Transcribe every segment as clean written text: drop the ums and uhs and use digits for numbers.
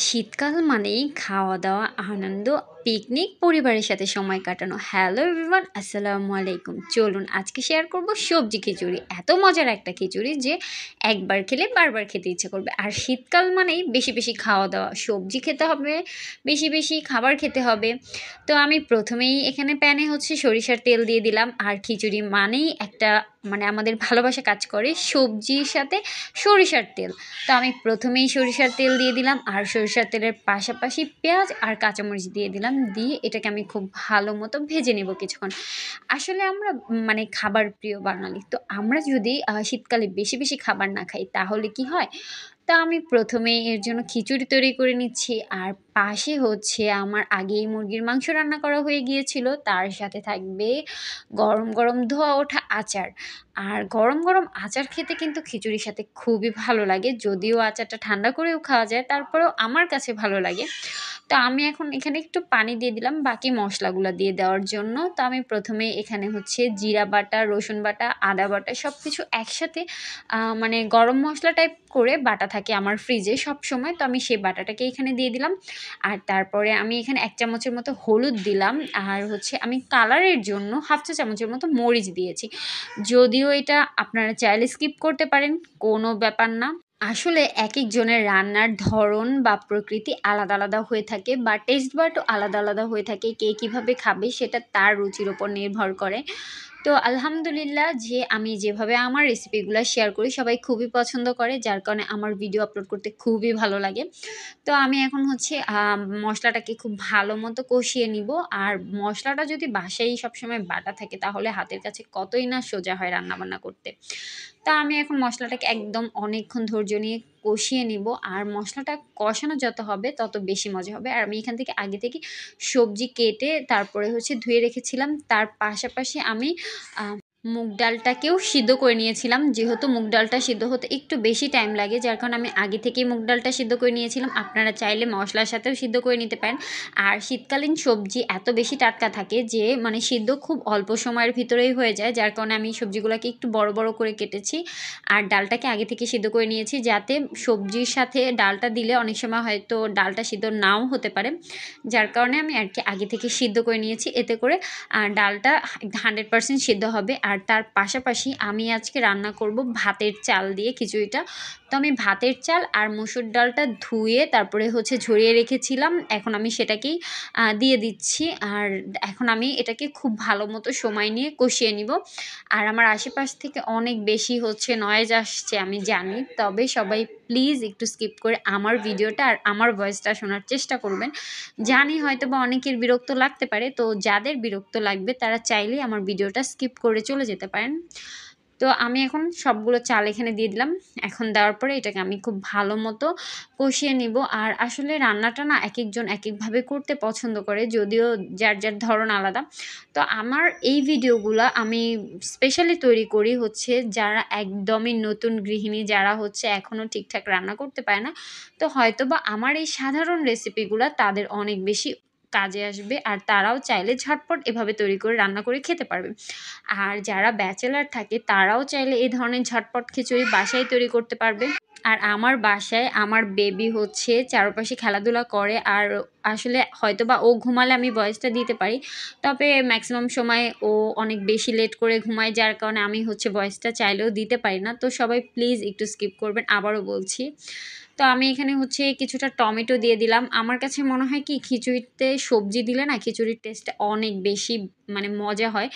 শীতকাল মানেই খাওয়া দাওয়া আনন্দ পিকনিক পরিবারের সাথে সময় কাটানো। হ্যালো এভরিওয়ান, আসসালামু আলাইকুম। চলুন আজকে শেয়ার করব সবজি খিচুড়ি। এত মজার একটা খিচুড়ি যে একবার খেলে বারবার খেতে ইচ্ছে করবে। আর শীতকাল মানেই বেশি বেশি খাওয়া দাওয়া, সবজি খেতে হবে, বেশি বেশি খাবার খেতে হবে। তো আমি প্রথমেই এখানে প্যানে সরিষার তেল দিয়ে দিলাম। আর খিচুড়ি মানেই একটা আমাদের ভালোবাসা কাজ করে সবজির সাথে সরিষার তেল। তো আমি প্রথমেই সরিষার তেল দিয়ে দিলাম, আর সরিষার তেলের পাশাপাশি পেঁয়াজ আর কাঁচামরিচ দিয়ে দিলাম। দিয়ে এটাকে আমি খুব ভালো মতো ভেজে নেব কিছুক্ষণ। আসলে আমরা খাবার প্রিয় বাঙালি, তো আমরা যদি শীতকালে বেশি বেশি খাবার না খাই তাহলে কি হয়। তা আমি প্রথমে এর জন্য খিচুড়ি তৈরি করে নিচ্ছি। আর পাশে আমার আগেই মুরগির মাংস রান্না করা হয়ে গিয়েছিল, তার সাথে থাকবে গরম গরম ধোয়া ওঠা আচার। আর গরম গরম আচার খেতে কিন্তু খিচুড়ির সাথে খুবই ভালো লাগে, যদিও আচারটা ঠান্ডা করেও খাওয়া যায়, তারপরেও আমার কাছে ভালো লাগে। তো আমি এখন এখানে একটু পানি দিয়ে দিলাম বাকি মশলাগুলো দিয়ে দেওয়ার জন্য। তো আমি প্রথমে এখানে জিরা বাটা, রসুন বাটা, আদা বাটা সব কিছু একসাথে গরম মশলা টাইপ করে বাটা থাকে আমার ফ্রিজে সব সময়। তো আমি সেই বাটাটাকে এখানে দিয়ে দিলাম। আর তারপরে আমি এখানে 1 চামচের মতো হলুদ দিলাম। আর আমি কালারের জন্য 1/2 চা চামচের মতো মরিচ দিয়েছি। যদিও এটা আপনারা চাইলে স্কিপ করতে পারেন, কোনো ব্যাপার না। আসলে একেকজনের রান্নার ধরন বা প্রকৃতি আলাদা আলাদা হয়ে থাকে, বা টেস্ট বাডও আলাদা আলাদা হয়ে থাকে। কে কীভাবে খাবে সেটা তার রুচির ওপর নির্ভর করে। তো আলহামদুলিল্লাহ, যে আমি যেভাবে আমার রেসিপিগুলো শেয়ার করি সবাই খুবই পছন্দ করে, যার কারণে আমার ভিডিও আপলোড করতে খুবই ভালো লাগে। তো আমি এখন মশলাটাকে খুব ভালো মতো কষিয়ে নিব। আর মশলাটা যদি বাসায় সবসময় বাটা থাকে তাহলে হাতের কাছে কতই না সোজা হয় রান্নাবান্না করতে। তা আমি এখন মশলাটাকে একদম অনেকক্ষণ ধৈর্য নিয়ে কষিয়ে নিব। আর মশলাটা কষানো যত হবে তত বেশি মজা হবে। আর আমি এখান থেকে আগে থেকে সবজি কেটে তারপরে ধুয়ে রেখেছিলাম। তার পাশাপাশি আমি মুগ ডালটাকেও সিদ্ধ করে নিয়েছিলাম। যেহেতু মুগ ডালটা সিদ্ধ হতে একটু বেশি টাইম লাগে, যার কারণে আমি আগে থেকেই মুগ ডালটা সিদ্ধ করে নিয়েছিলাম। আপনারা চাইলে মশলার সাথেও সিদ্ধ করে নিতে পারেন। আর শীতকালীন সবজি এত বেশি টাটকা থাকে যে সিদ্ধ খুব অল্প সময়ের ভিতরেই হয়ে যায়, যার কারণে আমি সবজিগুলোকে একটু বড় বড় করে কেটেছি। আর ডালটাকে আগে থেকে সিদ্ধ করে নিয়েছি, যাতে সবজির সাথে ডালটা দিলে অনেক সময় হয়তো ডালটা সিদ্ধ নাও হতে পারে, যার কারণে আমি আগে থেকে সিদ্ধ করে নিয়েছি। এতে করে ডালটা 100% সিদ্ধ হবে। আর তার পাশাপাশি আমি আজকে রান্না করব ভাতের চাল দিয়ে খিচুড়িটা। তো আমি ভাতের চাল আর মসুর ডালটা ধুয়ে তারপরে ঝরিয়ে রেখেছিলাম, এখন আমি সেটাকেই দিয়ে দিচ্ছি। আর এখন আমি এটাকে খুব ভালো মতো সময় নিয়ে কষিয়ে নিব। আর আমার আশেপাশ থেকে অনেক বেশি নয়েজ আসছে আমি জানি, তবে সবাই প্লিজ একটু স্কিপ করে আমার ভিডিওটা আর আমার ভয়েসটা শোনার চেষ্টা করবেন। জানি হয়তো বা অনেকের বিরক্ত লাগতে পারে, তো যাদের বিরক্ত লাগবে তারা চাইলেই আমার ভিডিওটা স্কিপ করে চলে যেতে পারেন। তো আমি এখন সবগুলো চাল এখানে দিয়ে দিলাম। এখন দেওয়ার পরে এটাকে আমি খুব ভালো মতো কষিয়ে নিব। আর আসলে রান্নাটা না একেকজন একেকভাবে করতে পছন্দ করে, যদিও যার যার ধরন আলাদা। তো আমার এই ভিডিওগুলো আমি স্পেশালি তৈরি করি যারা একদমই নতুন গৃহিণী, যারা এখনও ঠিকঠাক রান্না করতে পারে না। তো হয়তোবা আমার এই সাধারণ রেসিপিগুলো তাদের অনেক বেশি কাজে আসবে, আর তারাও চাইলে ঝটপট এভাবে তৈরি করে রান্না করে খেতে পারবে। আর যারা ব্যাচেলার থাকে তারাও চাইলে এই ধরনের ঝটপট খিচুড়ি বাসায় তৈরি করতে পারবে। আর আমার বাসায় আমার বেবি চারপাশে খেলাধুলা করে, আর আসলে হয়তোবা ও ঘুমালে আমি ভয়েসটা দিতে পারি, তবে ম্যাক্সিমাম সময় ও অনেক বেশি লেট করে ঘুমায়, যার কারণে আমি ভয়েসটা চাইলেও দিতে পারি না। তো সবাই প্লিজ একটু স্কিপ করবেন, আবারও বলছি। তো আমি এখানে কিছুটা টমেটো দিয়ে দিলাম। আমার কাছে মনে হয় কি, খিচুড়িতে সবজি দিলে না খিচুড়ির টেস্টটা অনেক বেশি মজা হয়।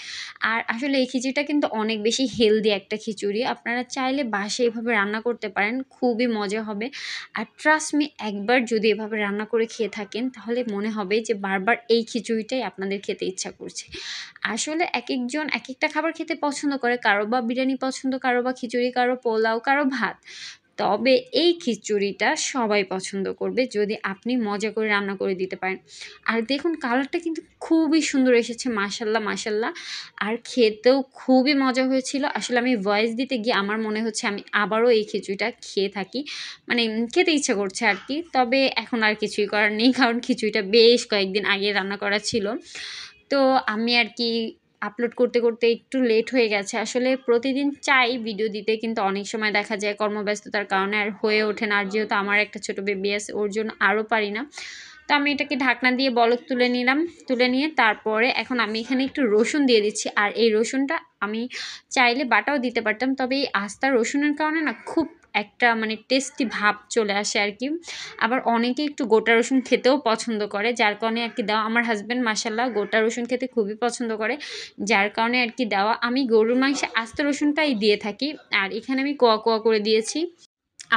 আর আসলে এই খিচুড়িটা কিন্তু অনেক বেশি হেলদি একটা খিচুড়ি, আপনারা চাইলে বাসায় এভাবে রান্না করতে পারেন, খুবই মজা হবে। আর ট্রাস্ট মি, একবার যদি এভাবে রান্না করে খেয়ে থাকেন তাহলে মনে হবে যে বারবার এই খিচুড়িটাই আপনাদের খেতে ইচ্ছা করছে। আসলে একেকজন এক একটা খাবার খেতে পছন্দ করে, কারো বা বিরিয়ানি পছন্দ, কারো বা খিচুড়ি, কারো পোলাও, কারো ভাত। তবে এই খিচুড়িটা সবাই পছন্দ করবে যদি আপনি মজা করে রান্না করে দিতে পারেন। আর দেখুন কালারটা কিন্তু খুবই সুন্দর এসেছে, মাশাল্লাহ মাশাল্লাহ। আর খেতেও খুবই মজা হয়েছিল। আসলে আমি ভয়েস দিতে গিয়ে আমার মনে হচ্ছে আমি আবারও এই খিচুড়িটা খেয়ে থাকি, খেতে ইচ্ছা করছে আর কি। তবে এখন আর কিছুই করার নেই, কারণ খিচুড়িটা বেশ কয়েকদিন আগে রান্না করা ছিল। তো আমি আর কি আপলোড করতে করতে একটু লেট হয়ে গেছে। আসলে প্রতিদিন চাই ভিডিও দিতে, কিন্তু অনেক সময় দেখা যায় কর্মব্যস্ততার কারণে আর হয়ে ওঠে না। আর যেহেতু আমার একটা ছোট বেবি আছে, ওর জন্য আরও পারি না। তো আমি এটাকে ঢাকনা দিয়ে বলক তুলে নিলাম। তুলে নিয়ে তারপরে এখন আমি এখানে একটু রসুন দিয়ে দিচ্ছি। আর এই রসুনটা আমি চাইলে বাটাও দিতে পারতাম, তবে এই আস্তা রসুনের কারণে না খুব একটা মানে টেস্টি ভাব চলে আসে আর কি। আবার অনেকে একটু গোটা রসুন খেতেও পছন্দ করে, যার কারণে আর কি দেওয়া। আমার হাজব্যান্ড মাশাল্লাহ গোটা রসুন খেতে খুবই পছন্দ করে, যার কারণে আর কি দেওয়া। আমি গরুর মাংসে আস্ত রসুনটাই দিয়ে থাকি। আর এখানে আমি কোয়া কোয়া করে দিয়েছি।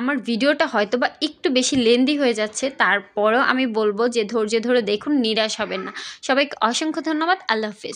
আমার ভিডিওটা হয়তোবা একটু বেশি লেন্দি হয়ে যাচ্ছে, তারপরেও আমি বলবো যে ধৈর্য ধরে দেখুন, নিরাশ হবেন না। সবাইকে অসংখ্য ধন্যবাদ। আল্লাহ হাফেজ।